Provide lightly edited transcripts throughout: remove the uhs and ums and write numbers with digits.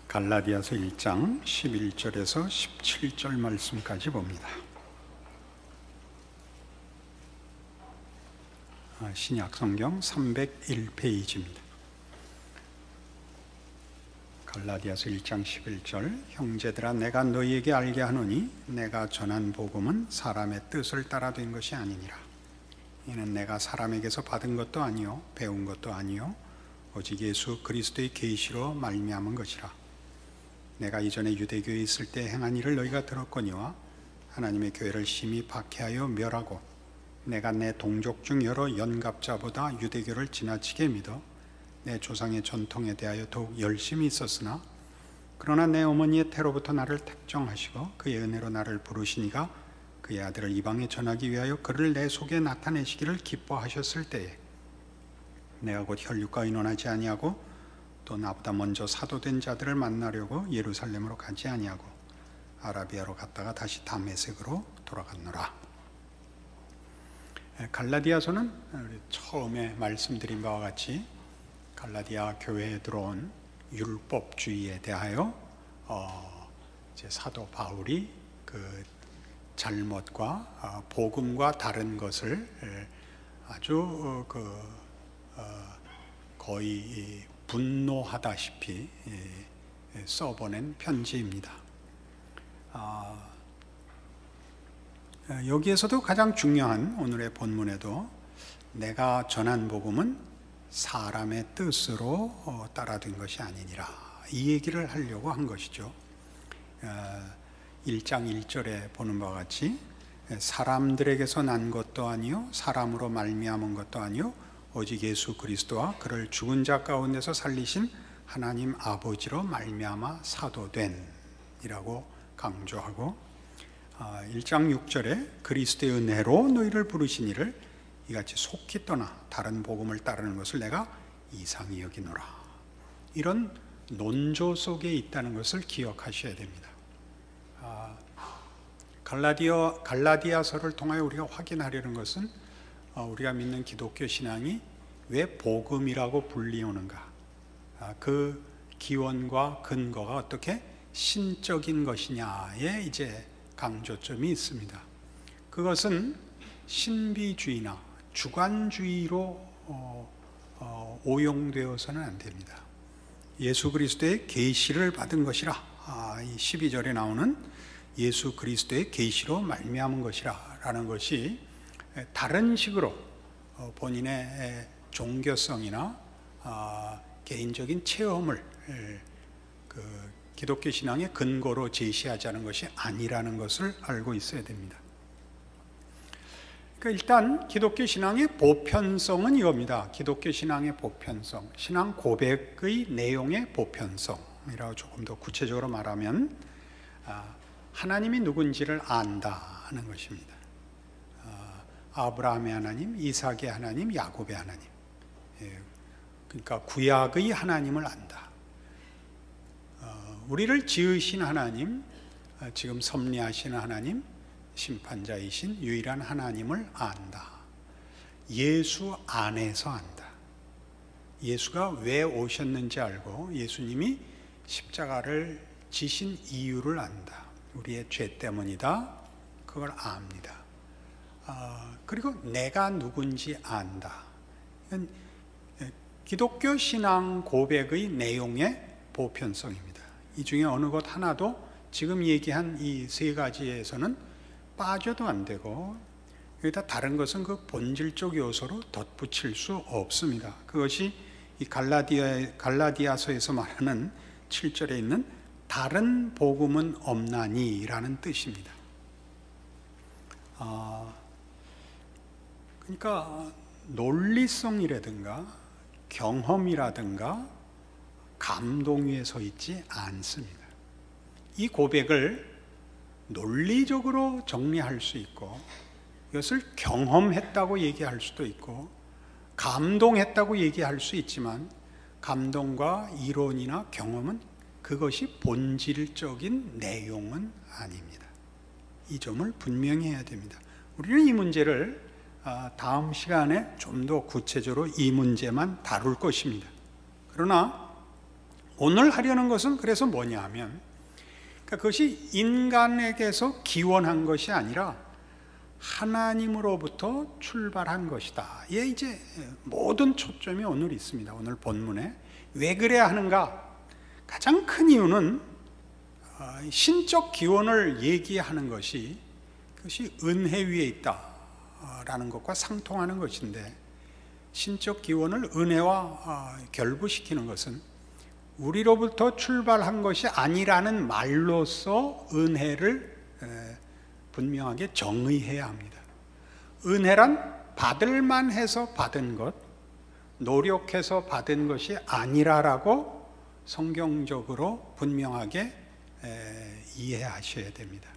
갈라디아서 1장 11절에서 17절 말씀까지 봅니다. 신약성경 301페이지입니다. 갈라디아서 1장 11절. 형제들아, 내가 너희에게 알게 하노니 내가 전한 복음은 사람의 뜻을 따라 된 것이 아니니라. 이는 내가 사람에게서 받은 것도 아니요 배운 것도 아니요 오직 예수 그리스도의 계시로 말미암은 것이라. 내가 이전에 유대교에 있을 때 행한 일을 너희가 들었거니와 하나님의 교회를 심히 박해하여 멸하고 내가 내 동족 중 여러 연갑자보다 유대교를 지나치게 믿어 내 조상의 전통에 대하여 더욱 열심히 있었으나, 그러나 내 어머니의 태로부터 나를 택정하시고 그의 은혜로 나를 부르시니가 그의 아들을 이방에 전하기 위하여 그를 내 속에 나타내시기를 기뻐하셨을 때에 내가 곧 혈육과 의논하지 아니하고 또 나보다 먼저 사도된 자들을 만나려고 예루살렘으로 가지 아니하고 아라비아로 갔다가 다시 다메섹으로 돌아갔노라. 갈라디아서는 처음에 말씀드린 바와 같이 갈라디아 교회에 들어온 율법주의에 대하여 이제 사도 바울이 그 잘못과 복음과 다른 것을 아주 거의 분노하다시피 써보낸 편지입니다. 여기에서도 가장 중요한 오늘의 본문에도 내가 전한 복음은 사람의 뜻으로 따라된 것이 아니니라, 이 얘기를 하려고 한 것이죠. 1장 1절에 보는 바와 같이 사람들에게서 난 것도 아니요 사람으로 말미암은 것도 아니요 오직 예수 그리스도와 그를 죽은 자 가운데서 살리신 하나님 아버지로 말미암아 사도된 이라고 강조하고, 1장 6절에 그리스도의 은혜로 너희를 부르시니를 이같이 속히 떠나 다른 복음을 따르는 것을 내가 이상히 여기노라. 이런 논조 속에 있다는 것을 기억하셔야 됩니다. 갈라디아서를 통하여 우리가 확인하려는 것은 우리가 믿는 기독교 신앙이 왜 복음이라고 불리우는가, 그 기원과 근거가 어떻게 신적인 것이냐에 이제 강조점이 있습니다. 그것은 신비주의나 주관주의로 오용되어서는 안 됩니다. 예수 그리스도의 계시를 받은 것이라, 이 12절에 나오는 예수 그리스도의 계시로 말미암은 것이라 라는 것이 다른 식으로 본인의 종교성이나 개인적인 체험을 기독교 신앙의 근거로 제시하자는 것이 아니라는 것을 알고 있어야 됩니다. 그러니까 일단 기독교 신앙의 보편성은 이겁니다. 기독교 신앙의 보편성, 신앙 고백의 내용의 보편성이라고 조금 더 구체적으로 말하면 하나님이 누군지를 안다는 것입니다. 아브라함의 하나님, 이삭의 하나님, 야곱의 하나님, 그러니까 구약의 하나님을 안다. 우리를 지으신 하나님, 지금 섭리하시는 하나님, 심판자이신 유일한 하나님을 안다. 예수 안에서 안다. 예수가 왜 오셨는지 알고 예수님이 십자가를 지신 이유를 안다. 우리의 죄 때문이다. 그걸 압니다. 그리고 내가 누군지 안다. 기독교 신앙 고백의 내용의 보편성입니다. 이 중에 어느 것 하나도 지금 얘기한 이 세 가지에서는 빠져도 안 되고, 여기다 다른 것은 그 본질적 요소로 덧붙일 수 없습니다. 그것이 이 갈라디아서에서 말하는 7절에 있는 다른 복음은 없나니 라는 뜻입니다. 그러니까 논리성이라든가 경험이라든가 감동 위에 서 있지 않습니다. 이 고백을 논리적으로 정리할 수 있고, 이것을 경험했다고 얘기할 수도 있고 감동했다고 얘기할 수 있지만, 감동과 이론이나 경험은 그것이 본질적인 내용은 아닙니다. 이 점을 분명히 해야 됩니다. 우리는 이 문제를 다음 시간에 좀 더 구체적으로 이 문제만 다룰 것입니다. 그러나 오늘 하려는 것은 그래서 뭐냐 하면, 그러니까 그것이 인간에게서 기원한 것이 아니라 하나님으로부터 출발한 것이다. 예, 이제 모든 초점이 오늘 있습니다. 오늘 본문에 왜 그래야 하는가? 가장 큰 이유는 신적 기원을 얘기하는 것이 그것이 은혜 위에 있다라는 것과 상통하는 것인데, 신적 기원을 은혜와 결부시키는 것은 우리로부터 출발한 것이 아니라는 말로써 은혜를 분명하게 정의해야 합니다. 은혜란 받을만 해서 받은 것, 노력해서 받은 것이 아니라라고 성경적으로 분명하게 이해하셔야 됩니다.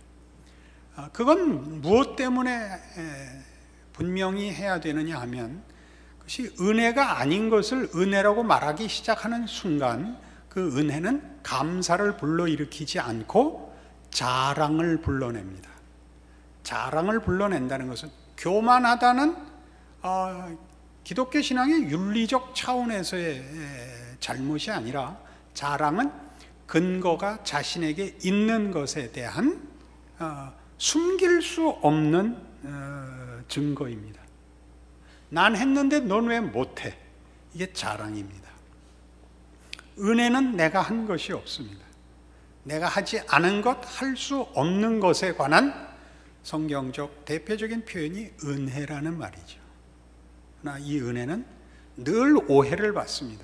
그건 무엇 때문에 분명히 해야 되느냐 하면, 그것이 은혜가 아닌 것을 은혜라고 말하기 시작하는 순간 그 은혜는 감사를 불러일으키지 않고 자랑을 불러냅니다. 자랑을 불러낸다는 것은 교만하다는 기독교 신앙의 윤리적 차원에서의 잘못이 아니라, 자랑은 근거가 자신에게 있는 것에 대한 숨길 수 없는 증거입니다. 난 했는데 넌 왜 못해? 이게 자랑입니다. 은혜는 내가 한 것이 없습니다. 내가 하지 않은 것, 할 수 없는 것에 관한 성경적 대표적인 표현이 은혜라는 말이죠. 그러나 이 은혜는 늘 오해를 받습니다.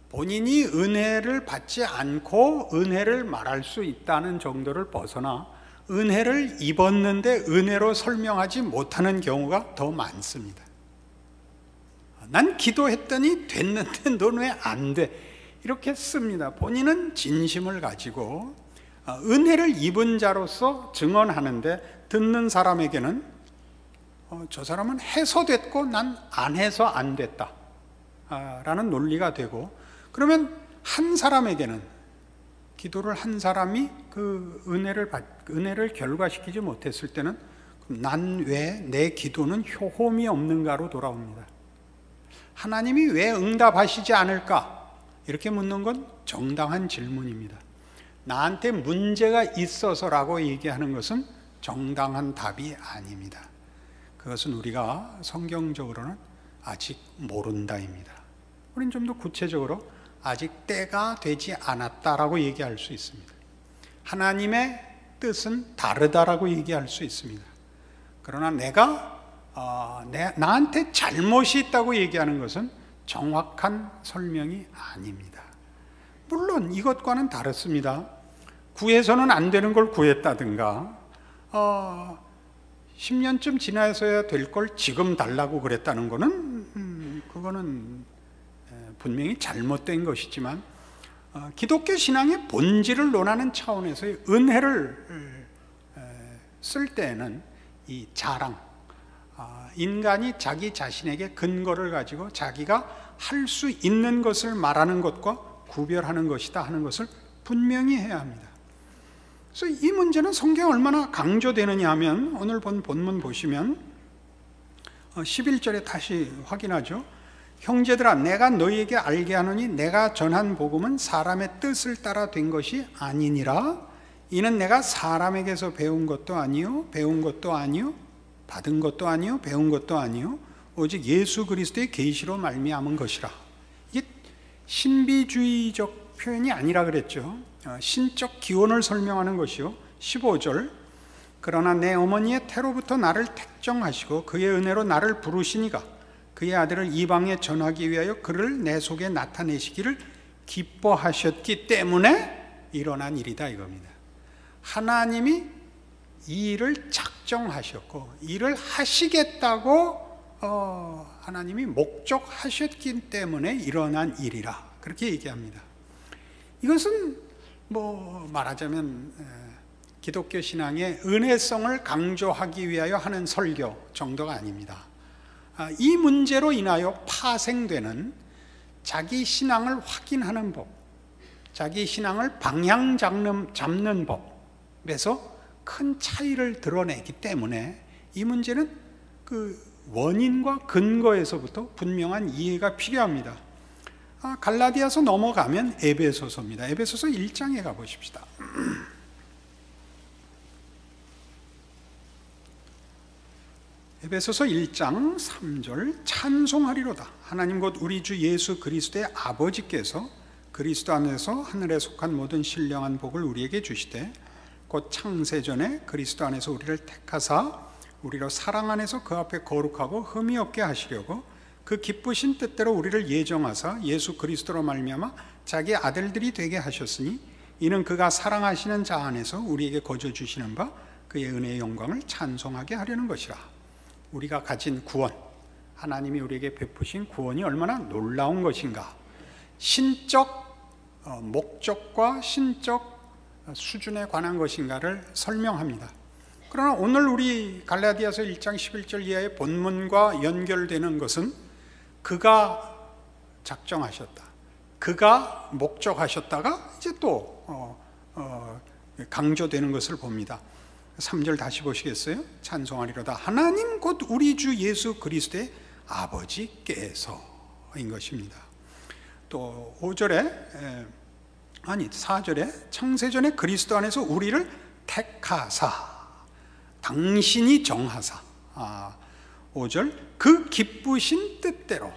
본인이 은혜를 받지 않고 은혜를 말할 수 있다는 정도를 벗어나 은혜를 입었는데 은혜로 설명하지 못하는 경우가 더 많습니다. 난 기도했더니 됐는데 넌 왜 안 돼? 이렇게 씁니다. 본인은 진심을 가지고 은혜를 입은 자로서 증언하는데, 듣는 사람에게는 저 사람은 해서 됐고 난 안 해서 안 됐다 라는 논리가 되고, 그러면 한 사람에게는, 기도를 한 사람이 그 은혜를 결과시키지 못했을 때는 난 왜 내 기도는 효험이 없는가로 돌아옵니다. 하나님이 왜 응답하시지 않을까? 이렇게 묻는 건 정당한 질문입니다. 나한테 문제가 있어서라고 얘기하는 것은 정당한 답이 아닙니다. 그것은 우리가 성경적으로는 아직 모른다입니다. 우린 좀 더 구체적으로 아직 때가 되지 않았다라고 얘기할 수 있습니다. 하나님의 뜻은 다르다라고 얘기할 수 있습니다. 그러나 내가 나한테 잘못이 있다고 얘기하는 것은 정확한 설명이 아닙니다. 물론 이것과는 다릅니다. 구해서는 안 되는 걸 구했다든가 10년쯤 지나서야 될 걸 지금 달라고 그랬다는 거는 그거는 분명히 잘못된 것이지만, 기독교 신앙의 본질을 논하는 차원에서의 은혜를 쓸 때에는 이 자랑, 인간이 자기 자신에게 근거를 가지고 자기가 할 수 있는 것을 말하는 것과 구별하는 것이다 하는 것을 분명히 해야 합니다. 그래서 이 문제는 성경에 얼마나 강조되느냐 하면, 오늘 본 본문 보시면 11절에 다시 확인하죠. 형제들아, 내가 너희에게 알게 하노니 내가 전한 복음은 사람의 뜻을 따라 된 것이 아니니라. 이는 내가 사람에게서 배운 것도 아니요 배운 것도 아니요 받은 것도 아니요 배운 것도 아니요 오직 예수 그리스도의 계시로 말미암은 것이라. 이게 신비주의적 표현이 아니라 그랬죠. 신적 기원을 설명하는 것이요. 15절, 그러나 내 어머니의 태로부터 나를 택정하시고 그의 은혜로 나를 부르시니가 그의 아들을 이방에 전하기 위하여 그를 내 속에 나타내시기를 기뻐하셨기 때문에 일어난 일이다 이겁니다. 하나님이 이 일을 작정하셨고 일을 하시겠다고 하나님이 목적하셨기 때문에 일어난 일이라, 그렇게 얘기합니다. 이것은 뭐 말하자면 기독교 신앙의 은혜성을 강조하기 위하여 하는 설교 정도가 아닙니다. 이 문제로 인하여 파생되는 자기 신앙을 확인하는 법, 자기 신앙을 방향 잡는 법에서 큰 차이를 드러내기 때문에 이 문제는 그 원인과 근거에서부터 분명한 이해가 필요합니다. 갈라디아서 넘어가면 에베소서입니다. 에베소서 1장에 가보십시다. 에베소서 1장 3절 찬송하리로다. 하나님 곧 우리 주 예수 그리스도의 아버지께서 그리스도 안에서 하늘에 속한 모든 신령한 복을 우리에게 주시되 곧 창세전에 그리스도 안에서 우리를 택하사 우리로 사랑 안에서 그 앞에 거룩하고 흠이 없게 하시려고 그 기쁘신 뜻대로 우리를 예정하사 예수 그리스도로 말미암아 자기 아들들이 되게 하셨으니 이는 그가 사랑하시는 자 안에서 우리에게 거저 주시는 바 그의 은혜의 영광을 찬송하게 하려는 것이라. 우리가 가진 구원, 하나님이 우리에게 베푸신 구원이 얼마나 놀라운 것인가. 신적 목적과 신적 수준에 관한 것인가를 설명합니다. 그러나 오늘 우리 갈라디아서 1장 11절 이하의 본문과 연결되는 것은 그가 작정하셨다, 그가 목적하셨다가 이제 또 강조되는 것을 봅니다. 3절 다시 보시겠어요? 찬송하리로다. 하나님 곧 우리 주 예수 그리스도의 아버지께서인 것입니다. 또 5절에 4절에 창세전에 그리스도 안에서 우리를 택하사, 당신이 정하사. 5절 그 기쁘신 뜻대로,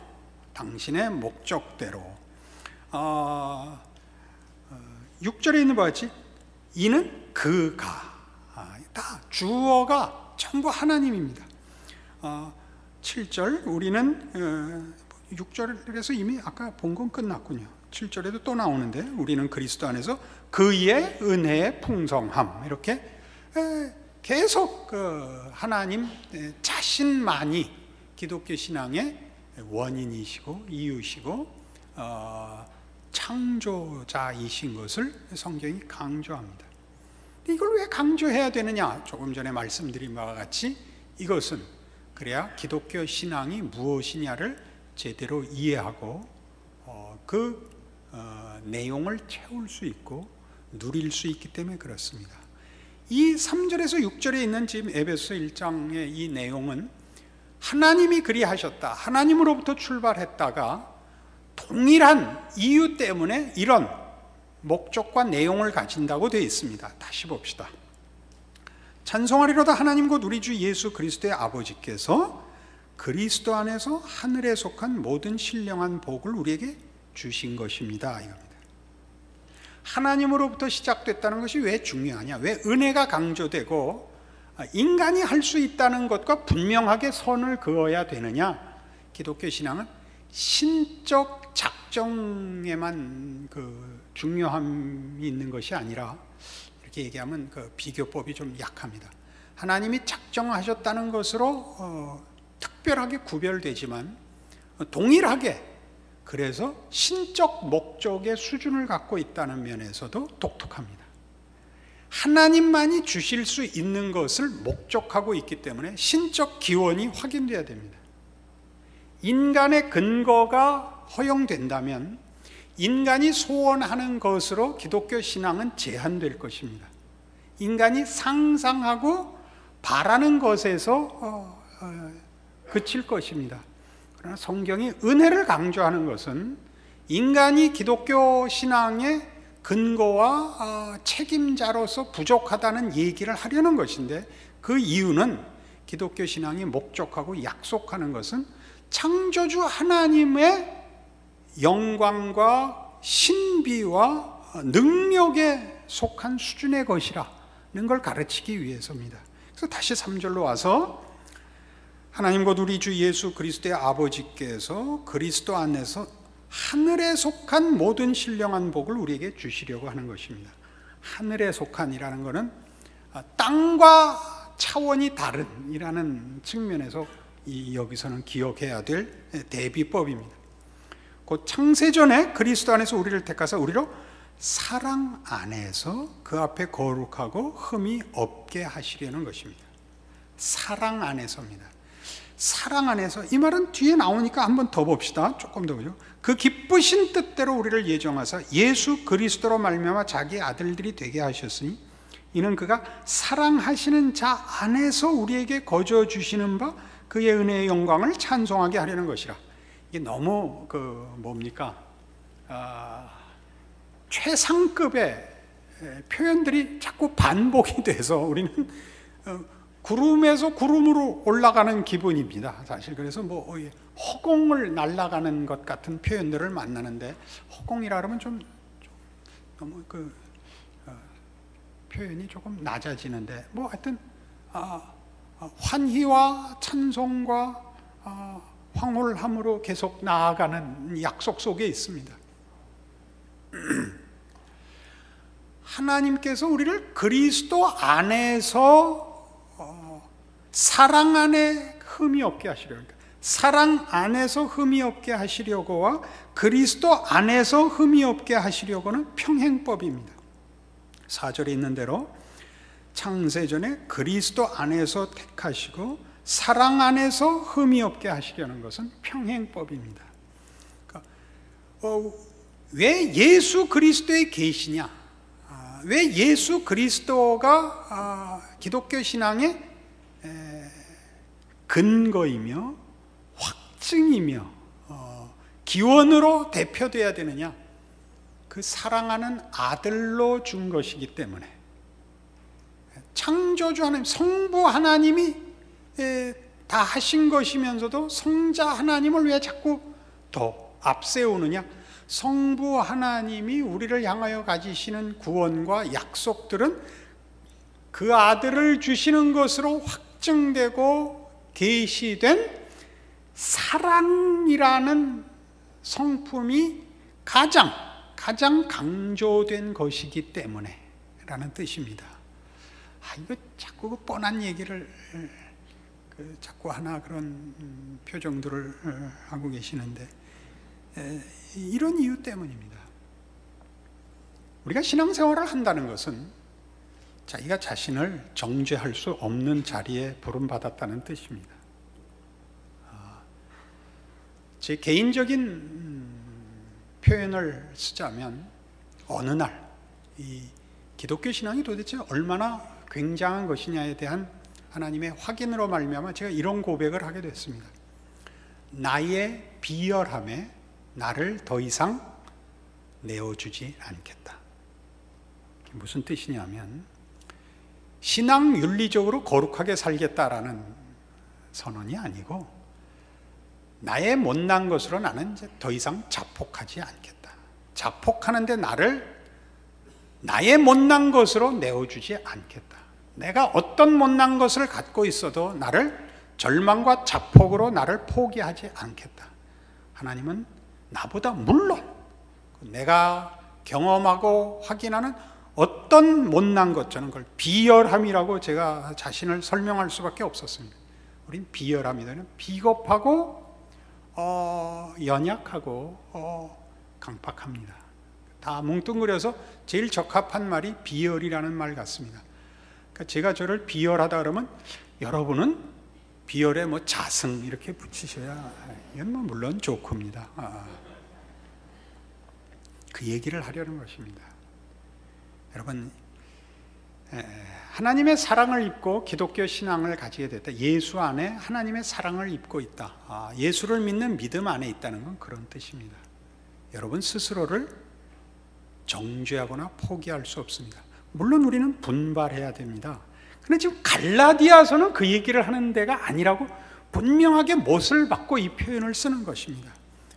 당신의 목적대로. 6절에 있는 바와 같이 이는 그가, 다 주어가 전부 하나님입니다. 7절 우리는 6절에서 이미 아까 본 건 끝났군요. 7절에도 또 나오는데 우리는 그리스도 안에서 그의 은혜의 풍성함, 이렇게 계속 하나님 자신만이 기독교 신앙의 원인이시고 이유시고 창조자이신 것을 성경이 강조합니다. 이걸 왜 강조해야 되느냐? 조금 전에 말씀드린 바와 같이 이것은 그래야 기독교 신앙이 무엇이냐를 제대로 이해하고 그 내용을 채울 수 있고 누릴 수 있기 때문에 그렇습니다. 이 3절에서 6절에 있는 지금 에베소 1장의 이 내용은 하나님이 그리하셨다, 하나님으로부터 출발했다가 동일한 이유 때문에 이런 목적과 내용을 가진다고 되어 있습니다. 다시 봅시다. 찬송하리로다. 하나님 곧 우리 주 예수 그리스도의 아버지께서 그리스도 안에서 하늘에 속한 모든 신령한 복을 우리에게 주신 것입니다, 이겁니다. 하나님으로부터 시작됐다는 것이 왜 중요하냐? 왜 은혜가 강조되고 인간이 할 수 있다는 것과 분명하게 선을 그어야 되느냐? 기독교 신앙은 신적 작정에만 중요함이 있는 것이 아니라, 이렇게 얘기하면 비교법이 좀 약합니다. 하나님이 작정하셨다는 것으로 특별하게 구별되지만 동일하게 그래서 신적 목적의 수준을 갖고 있다는 면에서도 독특합니다. 하나님만이 주실 수 있는 것을 목적하고 있기 때문에 신적 기원이 확인돼야 됩니다. 인간의 근거가 허용된다면 인간이 소원하는 것으로 기독교 신앙은 제한될 것입니다. 인간이 상상하고 바라는 것에서 그칠 것입니다. 그러나 성경이 은혜를 강조하는 것은 인간이 기독교 신앙의 근거와 책임자로서 부족하다는 얘기를 하려는 것인데, 그 이유는 기독교 신앙이 목적하고 약속하는 것은 창조주 하나님의 영광과 신비와 능력에 속한 수준의 것이라는 걸 가르치기 위해서입니다. 그래서 다시 3절로 와서 하나님 곧 우리 주 예수 그리스도의 아버지께서 그리스도 안에서 하늘에 속한 모든 신령한 복을 우리에게 주시려고 하는 것입니다. 하늘에 속한이라는 것은 땅과 차원이 다른 이라는 측면에서 여기서는 기억해야 될 대비법입니다. 곧 창세전에 그리스도 안에서 우리를 택하사 우리로 사랑 안에서 그 앞에 거룩하고 흠이 없게 하시려는 것입니다. 사랑 안에서입니다. 사랑 안에서, 이 말은 뒤에 나오니까 한번 더 봅시다. 조금 더 보죠. 그 기쁘신 뜻대로 우리를 예정하사 예수 그리스도로 말미암아 자기 아들들이 되게 하셨으니 이는 그가 사랑하시는 자 안에서 우리에게 거저 주시는 바 그의 은혜의 영광을 찬송하게 하려는 것이라. 이게 너무 뭡니까? 최상급의 표현들이 자꾸 반복이 돼서 우리는 구름에서 구름으로 올라가는 기분입니다. 사실 그래서 허공을 날아가는 것 같은 표현들을 만나는데, 허공이라 그러면 좀 너무 표현이 조금 낮아지는데, 하여튼 환희와 찬송과 황홀함으로 계속 나아가는 약속 속에 있습니다. 하나님께서 우리를 그리스도 안에서 사랑 안에 흠이 없게 하시려고, 사랑 안에서 흠이 없게 하시려고와 그리스도 안에서 흠이 없게 하시려고는 평행법입니다. 4절에 있는 대로 창세전에 그리스도 안에서 택하시고 사랑 안에서 흠이 없게 하시려는 것은 평행법입니다. 그러니까 왜 예수 그리스도에 계시냐? 왜 예수 그리스도가 기독교 신앙의 근거이며 확증이며 기원으로 대표되어야 되느냐? 그 사랑하는 아들로 준 것이기 때문에, 창조주 하나님, 성부 하나님이 다 하신 것이면서도 성자 하나님을 왜 자꾸 더 앞세우느냐? 성부 하나님이 우리를 향하여 가지시는 구원과 약속들은 그 아들을 주시는 것으로 확증되고 계시된 사랑이라는 성품이 가장 강조된 것이기 때문에 라는 뜻입니다. 이거 자꾸 뻔한 얘기를 자꾸 하나 그런 표정들을 하고 계시는데, 이런 이유 때문입니다. 우리가 신앙생활을 한다는 것은 자기가 자신을 정죄할 수 없는 자리에 부름받았다는 뜻입니다. 제 개인적인 표현을 쓰자면, 어느 날 이 기독교 신앙이 도대체 얼마나 굉장한 것이냐에 대한 하나님의 확인으로 말미암아 제가 이런 고백을 하게 됐습니다. 나의 비열함에 나를 더 이상 내어주지 않겠다. 이게 무슨 뜻이냐면, 신앙 윤리적으로 거룩하게 살겠다라는 선언이 아니고, 나의 못난 것으로 나는 이제 더 이상 자폭하지 않겠다. 자폭하는데 나의 못난 것으로 내어주지 않겠다. 내가 어떤 못난 것을 갖고 있어도 나를 절망과 자폭으로 나를 포기하지 않겠다. 하나님은 나보다 물론 내가 경험하고 확인하는 어떤 못난 것, 저는 그걸 비열함이라고 제가 자신을 설명할 수밖에 없었습니다. 우린 비열함이라는 비겁하고 연약하고 강팍합니다. 다 뭉뚱그려서 제일 적합한 말이 비열이라는 말 같습니다. 그러니까 제가 저를 비열하다 그러면 여러분은 비열에 자승 이렇게 붙이셔야, 이건 물론 좋습니다. 그 얘기를 하려는 것입니다. 여러분, 하나님의 사랑을 입고 기독교 신앙을 가지게 됐다. 예수 안에 하나님의 사랑을 입고 있다. 예수를 믿는 믿음 안에 있다는 건 그런 뜻입니다. 여러분 스스로를 정죄하거나 포기할 수 없습니다. 물론 우리는 분발해야 됩니다. 그런데 지금 갈라디아서는 그 얘기를 하는 데가 아니라고 분명하게 못을 받고 이 표현을 쓰는 것입니다.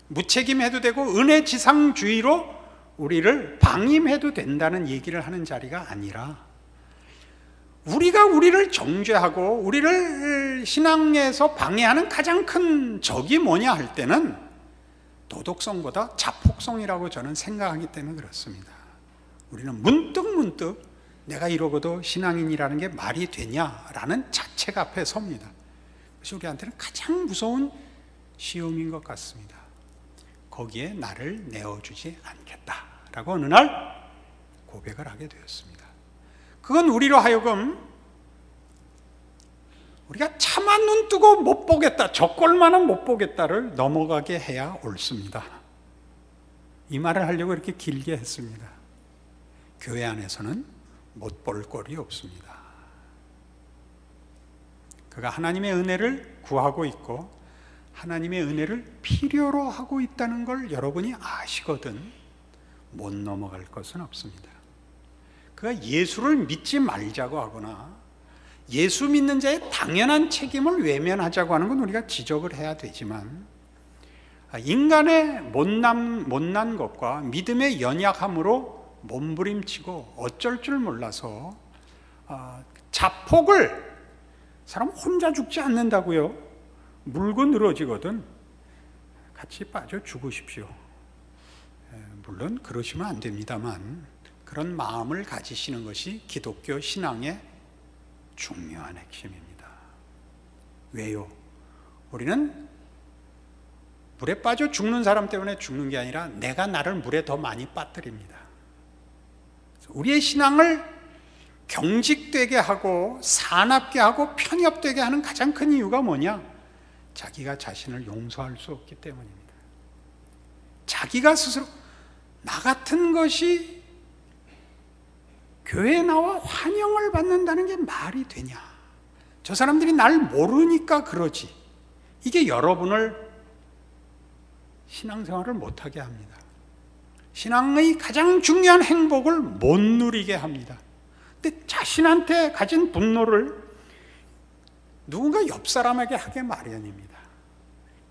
무책임해도 되고 은혜지상주의로 우리를 방임해도 된다는 얘기를 하는 자리가 아니라, 우리가 우리를 정죄하고 우리를 신앙에서 방해하는 가장 큰 적이 뭐냐 할 때는 도덕성보다 자폭성이라고 저는 생각하기 때문에 그렇습니다. 우리는 문득 내가 이러고도 신앙인이라는 게 말이 되냐라는 자책 앞에 섭니다. 그것이 우리한테는 가장 무서운 시험인 것 같습니다. 거기에 나를 내어주지 않겠다라고 어느 날 고백을 하게 되었습니다. 그건 우리로 하여금 우리가 차마 눈 뜨고 못 보겠다, 저 꼴만은 못 보겠다를 넘어가게 해야 옳습니다. 이 말을 하려고 이렇게 길게 했습니다. 교회 안에서는 못 볼 꼴이 없습니다. 그가 하나님의 은혜를 구하고 있고 하나님의 은혜를 필요로 하고 있다는 걸 여러분이 아시거든 못 넘어갈 것은 없습니다. 그가 예수를 믿지 말자고 하거나 예수 믿는 자의 당연한 책임을 외면하자고 하는 건 우리가 지적을 해야 되지만, 인간의 못난 것과 믿음의 연약함으로 몸부림치고 어쩔 줄 몰라서 자폭을, 사람 혼자 죽지 않는다고요. 물고 늘어지거든 같이 빠져 죽으십시오. 물론 그러시면 안 됩니다만, 그런 마음을 가지시는 것이 기독교 신앙의 중요한 핵심입니다. 왜요? 우리는 물에 빠져 죽는 사람 때문에 죽는 게 아니라 내가 나를 물에 더 많이 빠뜨립니다. 우리의 신앙을 경직되게 하고 사납게 하고 편협되게 하는 가장 큰 이유가 뭐냐? 자기가 자신을 용서할 수 없기 때문입니다. 자기가 스스로 나 같은 것이 교회에 나와 환영을 받는다는 게 말이 되냐? 저 사람들이 날 모르니까 그러지. 이게 여러분을 신앙생활을 못하게 합니다. 신앙의 가장 중요한 행복을 못 누리게 합니다. 근데 자신한테 가진 분노를 누군가 옆 사람에게 하게 마련입니다.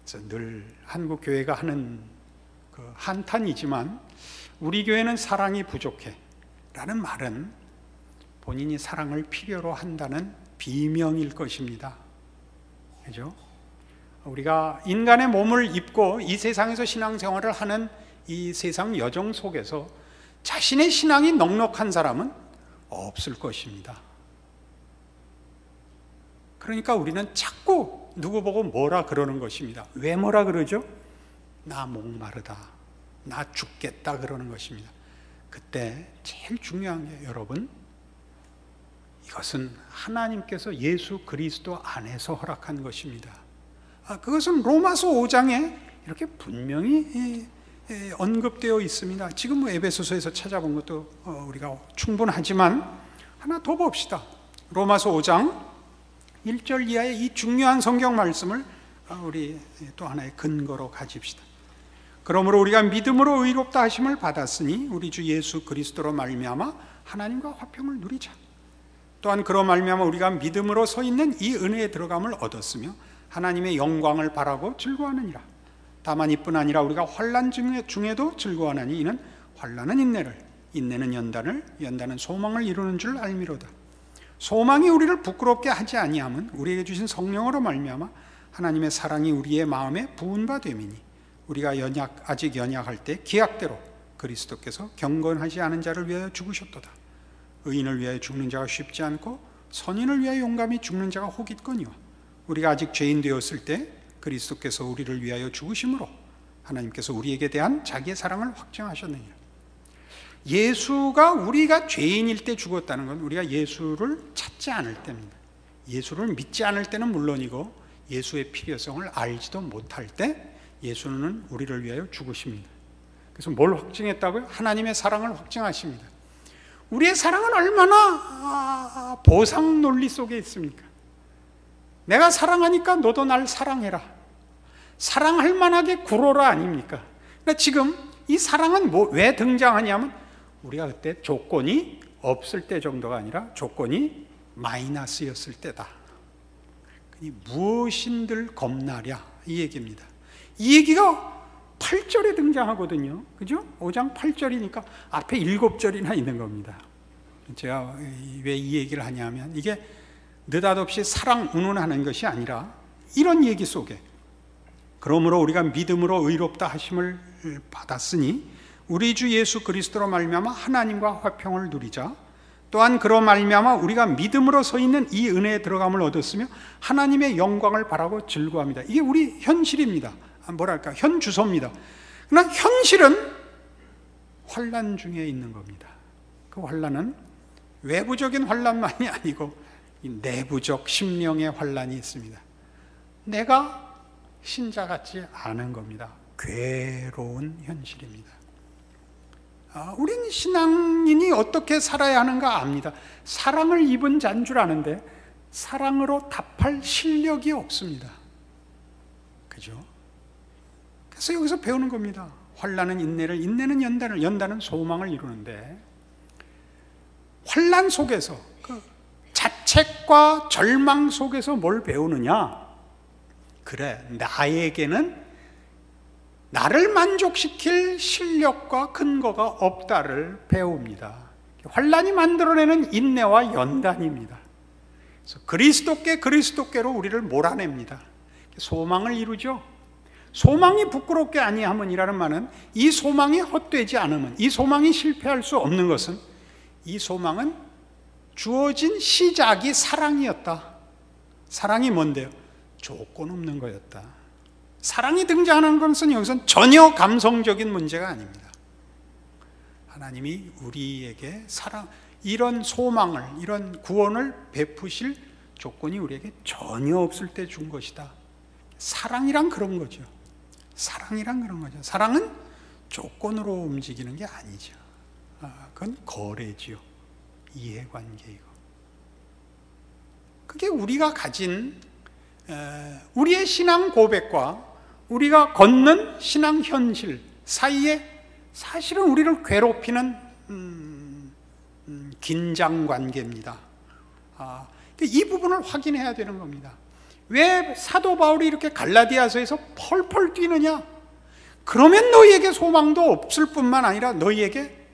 그래서 늘 한국 교회가 하는 그 한탄이지만, 우리 교회는 사랑이 부족해 라는 말은 본인이 사랑을 필요로 한다는 비명일 것입니다. 그죠? 우리가 인간의 몸을 입고 이 세상에서 신앙생활을 하는 이 세상 여정 속에서 자신의 신앙이 넉넉한 사람은 없을 것입니다. 그러니까 우리는 자꾸 누구 보고 뭐라 그러는 것입니다. 왜 뭐라 그러죠? 나 목마르다, 나 죽겠다 그러는 것입니다. 그때 제일 중요한 게, 여러분, 이것은 하나님께서 예수 그리스도 안에서 허락한 것입니다. 그것은 로마서 5장에 이렇게 분명히 언급되어 있습니다. 지금 뭐 에베소서에서 찾아본 것도 우리가 충분하지만 하나 더 봅시다. 로마서 5장 1절 이하의 이 중요한 성경 말씀을 우리 또 하나의 근거로 가집시다. 그러므로 우리가 믿음으로 의롭다 하심을 받았으니 우리 주 예수 그리스도로 말미암아 하나님과 화평을 누리자. 또한 그로 말미암아 우리가 믿음으로 서 있는 이 은혜에 들어감을 얻었으며 하나님의 영광을 바라고 즐거워하느니라. 다만 이뿐 아니라 우리가 환난 중에도 즐거워하나니 이는 환난은 인내를, 인내는 연단을, 연단은 소망을 이루는 줄 알미로다. 소망이 우리를 부끄럽게 하지 아니함은 우리에게 주신 성령으로 말미암아 하나님의 사랑이 우리의 마음에 부은 바 됨이니, 우리가 아직 연약할 때 기약대로 그리스도께서 경건하지 않은 자를 위하여 죽으셨도다. 의인을 위하여 죽는 자가 쉽지 않고 선인을 위하여 용감히 죽는 자가 혹 있거니와, 우리가 아직 죄인 되었을 때 그리스도께서 우리를 위하여 죽으심으로 하나님께서 우리에게 대한 자기의 사랑을 확증하셨느니라. 예수가 우리가 죄인일 때 죽었다는 건 우리가 예수를 찾지 않을 때입니다. 예수를 믿지 않을 때는 물론이고 예수의 필요성을 알지도 못할 때 예수는 우리를 위하여 죽으십니다. 그래서 뭘 확증했다고요? 하나님의 사랑을 확증하십니다. 우리의 사랑은 얼마나 보상 논리 속에 있습니까? 내가 사랑하니까 너도 날 사랑해라. 사랑할 만하게 굴어라 아닙니까? 그러니까 지금 이 사랑은 왜 등장하냐면, 우리가 그때 조건이 없을 때 정도가 아니라 조건이 마이너스였을 때다. 무엇인들 겁나랴 이 얘기입니다. 이 얘기가 8절에 등장하거든요. 그죠? 5장 8절이니까 앞에 7절이나 있는 겁니다. 제가 왜 이 얘기를 하냐면, 이게 느닷없이 사랑 운운하는 것이 아니라 이런 얘기 속에, 그러므로 우리가 믿음으로 의롭다 하심을 받았으니 우리 주 예수 그리스도로 말미암아 하나님과 화평을 누리자. 또한 그로 말미암아 우리가 믿음으로 서 있는 이 은혜에 들어감을 얻었으며 하나님의 영광을 바라고 즐거워합니다. 이게 우리 현실입니다. 뭐랄까, 현주소입니다. 그러나 현실은 환난 중에 있는 겁니다. 그 환난은 외부적인 환난만이 아니고 이 내부적 심령의 환난이 있습니다. 내가 신자 같지 않은 겁니다. 괴로운 현실입니다. 우린 신앙인이 어떻게 살아야 하는가 압니다. 사랑을 입은 자인 줄 아는데 사랑으로 답할 실력이 없습니다. 그죠? 그래서 여기서 배우는 겁니다. 환난은 인내를, 인내는 연단을, 연단은 소망을 이루는데, 환난 속에서 그 자책과 절망 속에서 뭘 배우느냐? 그래, 나에게는 나를 만족시킬 실력과 근거가 없다를 배웁니다. 환난이 만들어내는 인내와 연단입니다. 그래서 그리스도께로 우리를 몰아냅니다. 소망을 이루죠. 소망이 부끄럽게 아니함은이라는 말은, 이 소망이 헛되지 않으면, 이 소망이 실패할 수 없는 것은, 이 소망은 주어진 시작이 사랑이었다. 사랑이 뭔데요? 조건 없는 거였다. 사랑이 등장하는 것은 여기서는 전혀 감성적인 문제가 아닙니다. 하나님이 우리에게 이런 소망을, 이런 구원을 베푸실 조건이 우리에게 전혀 없을 때 준 것이다. 사랑이란 그런 거죠. 사랑이란 그런 거죠. 사랑은 조건으로 움직이는 게 아니죠. 그건 거래지요. 이해관계이고. 그게 우리가 가진 우리의 신앙 고백과 우리가 걷는 신앙 현실 사이에 사실은 우리를 괴롭히는 긴장 관계입니다. 이 부분을 확인해야 되는 겁니다. 왜 사도 바울이 이렇게 갈라디아서에서 펄펄 뛰느냐? 그러면 너희에게 소망도 없을 뿐만 아니라 너희에게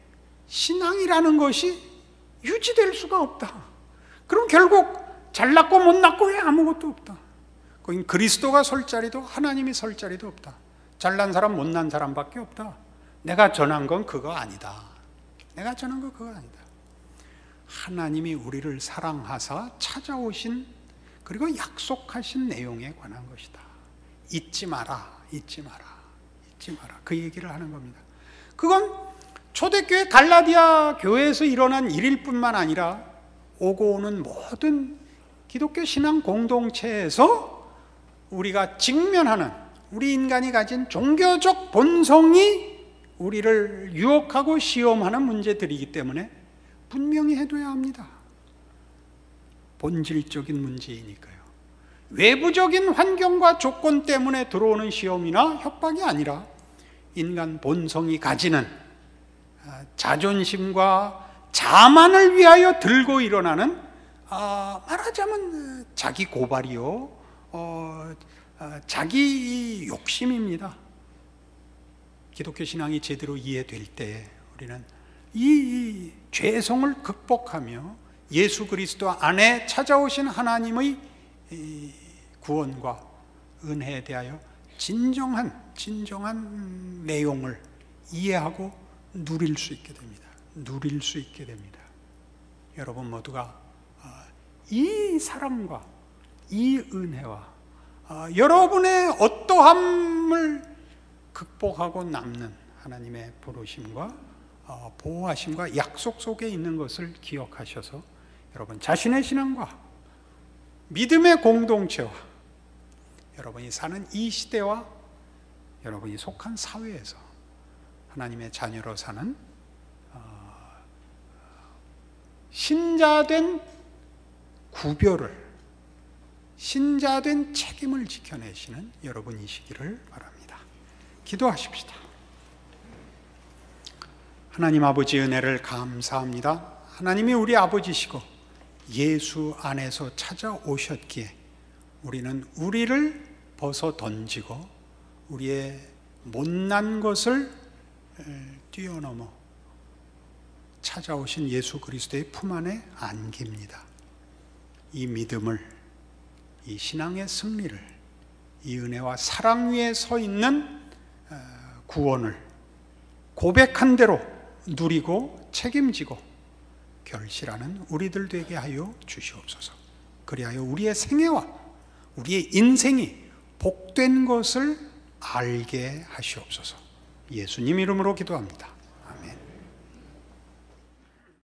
신앙이라는 것이 유지될 수가 없다. 그럼 결국 잘났고 못났고 왜 아무것도 없다. 거긴 그리스도가 설 자리도 하나님이 설 자리도 없다. 잘난 사람 못난 사람밖에 없다. 내가 전한 건 그거 아니다. 내가 전한 건 그거 아니다. 하나님이 우리를 사랑하사 찾아오신, 그리고 약속하신 내용에 관한 것이다. 잊지 마라, 잊지 마라, 잊지 마라. 그 얘기를 하는 겁니다. 그건 초대교회 갈라디아 교회에서 일어난 일일 뿐만 아니라 오고 오는 모든 기독교 신앙 공동체에서 우리가 직면하는, 우리 인간이 가진 종교적 본성이 우리를 유혹하고 시험하는 문제들이기 때문에 분명히 해둬야 합니다. 본질적인 문제이니까요. 외부적인 환경과 조건 때문에 들어오는 시험이나 협박이 아니라 인간 본성이 가지는 자존심과 자만을 위하여 들고 일어나는, 말하자면 자기 고발이요, 자기 욕심입니다. 기독교 신앙이 제대로 이해될 때 우리는 이 죄성을 극복하며 예수 그리스도 안에 찾아오신 하나님의 구원과 은혜에 대하여 진정한 내용을 이해하고 누릴 수 있게 됩니다. 누릴 수 있게 됩니다. 여러분 모두가 이 사랑과 이 은혜와 여러분의 어떠함을 극복하고 남는 하나님의 부르심과 보호하심과 약속 속에 있는 것을 기억하셔서 여러분 자신의 신앙과 믿음의 공동체와 여러분이 사는 이 시대와 여러분이 속한 사회에서 하나님의 자녀로 사는 신자된 구별을, 신자된 책임을 지켜내시는 여러분이시기를 바랍니다. 기도하십시다. 하나님 아버지 은혜를 감사합니다. 하나님이 우리 아버지시고 예수 안에서 찾아오셨기에 우리는 우리를 벗어 던지고 우리의 못난 것을 뛰어넘어 찾아오신 예수 그리스도의 품 안에 안깁니다. 이 믿음을, 이 신앙의 승리를, 이 은혜와 사랑 위에 서 있는 구원을 고백한 대로 누리고 책임지고 결실하는 우리들 되게 하여 주시옵소서. 그리하여 우리의 생애와 우리의 인생이 복된 것을 알게 하시옵소서. 예수님 이름으로 기도합니다.